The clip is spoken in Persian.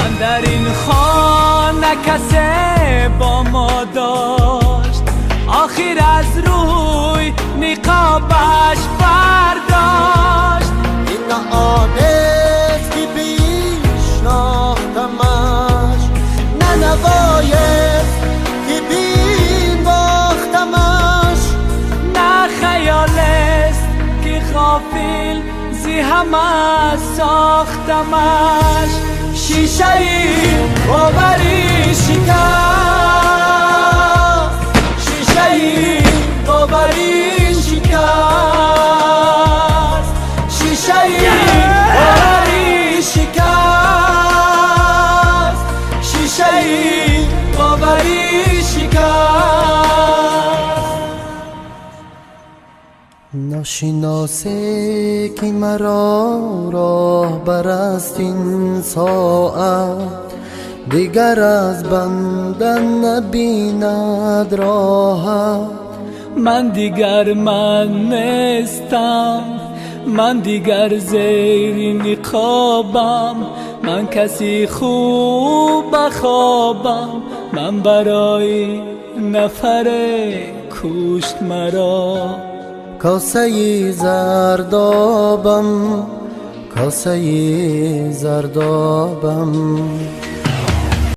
اندر این خانه کسی با ما داشت، آخر از روی نقابش برداشت. این آنست که بیشناختمش، نه نبایست که بین باختمش، نه خیال است که غافل زی همه ساختمش. شیشه ای باوری شکست، شیشه ای باوری شکست، شیشه ای باوری شکست، شیشه ای باوری شکست. ناشناسه که مرا راهبر است این ساعت، دیگر از بندن نبیند راحت. من دیگر من نیستم، من دیگر زیر نقابم، من کسی خوب بخوابم، من برای نفر کشت مرا. کاسه زردابم، کاسه زردابم.